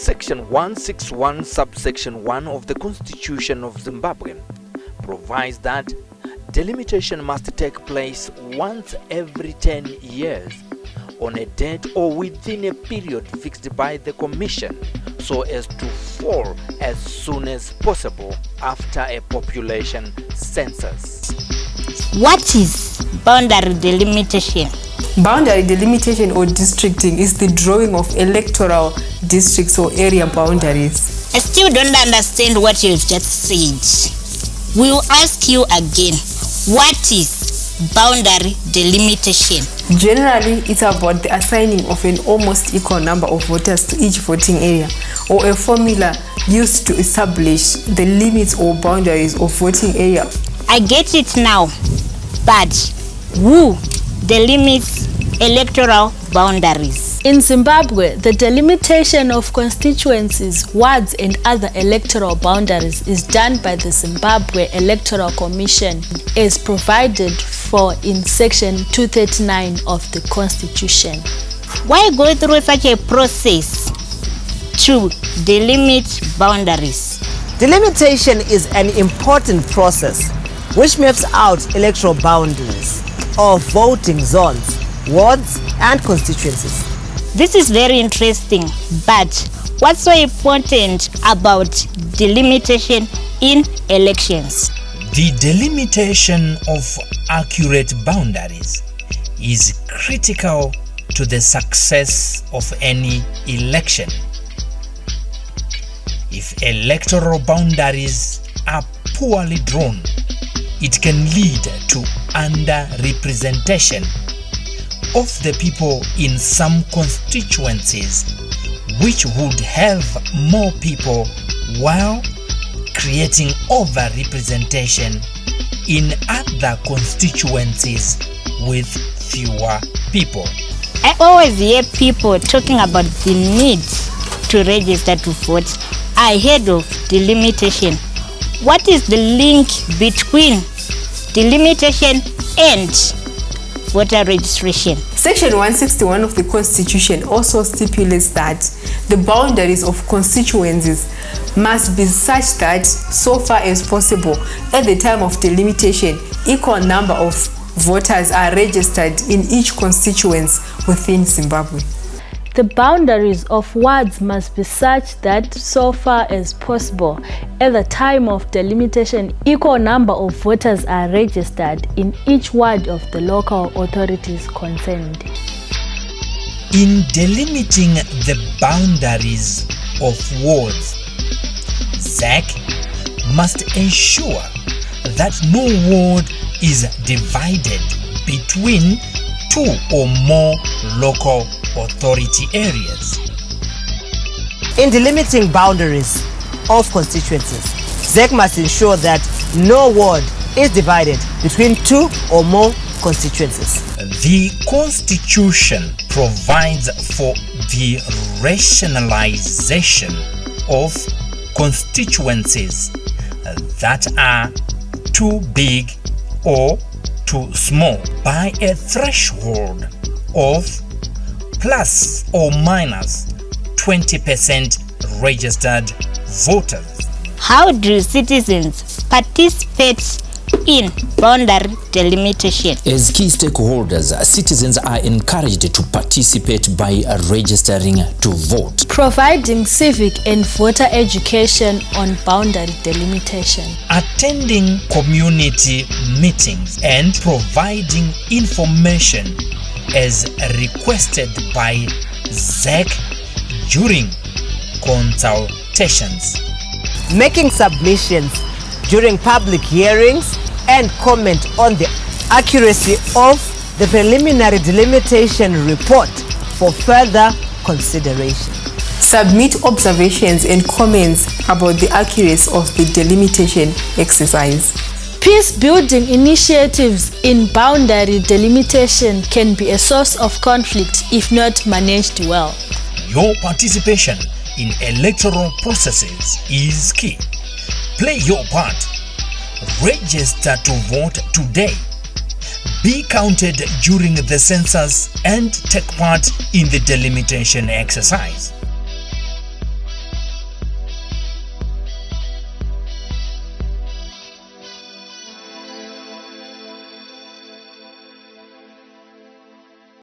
Section 161 subsection 1 of the Constitution of Zimbabwe provides that delimitation must take place once every 10 years on a date or within a period fixed by the Commission, so as to fall as soon as possible after a population census. What is boundary delimitation? Boundary delimitation or districting is the drawing of electoral districts or area boundaries. I still don't understand what you've just said. We'll ask you again. What is boundary delimitation? Generally, it's about the assigning of an almost equal number of voters to each voting area, or a formula used to establish the limits or boundaries of voting area. I get it now, but who delimits electoral boundaries? In Zimbabwe, the delimitation of constituencies, wards and other electoral boundaries is done by the Zimbabwe Electoral Commission as provided for in Section 239 of the Constitution. Why go through such a process to delimit boundaries? Delimitation is an important process which maps out electoral boundaries of voting zones, wards and constituencies. This is very interesting, but what's so important about delimitation in elections? The delimitation of accurate boundaries is critical to the success of any election. If electoral boundaries are poorly drawn, it can lead to under-representation of the people in some constituencies, which would have more people, while creating over-representation in other constituencies with fewer people. I always hear people talking about the need to register to vote ahead of delimitation. What is the link between delimitation and voter registration? Section 161 of the Constitution also stipulates that the boundaries of constituencies must be such that, so far as possible, at the time of delimitation, equal number of voters are registered in each constituency within Zimbabwe. The boundaries of wards must be such that, so far as possible, at the time of delimitation, equal number of voters are registered in each ward of the local authorities concerned. In delimiting the boundaries of wards, ZAC must ensure that no ward is divided between two or more local authority areas. In delimiting boundaries of constituencies, ZAC must ensure that no ward is divided between two or more constituencies. The Constitution provides for the rationalization of constituencies that are too big or too small by a threshold of plus or minus 20% registered voters. How do citizens participate in boundary delimitation? As key stakeholders, citizens are encouraged to participate by registering to vote. Providing civic and voter education on boundary delimitation. Attending community meetings and providing information as requested by ZAC during consultations. Making submissions during public hearings and comment on the accuracy of the preliminary delimitation report for further consideration. Submit observations and comments about the accuracy of the delimitation exercise. Peace-building initiatives in boundary delimitation can be a source of conflict if not managed well. Your participation in electoral processes is key. Play your part. Register to vote today. Be counted during the census and take part in the delimitation exercise.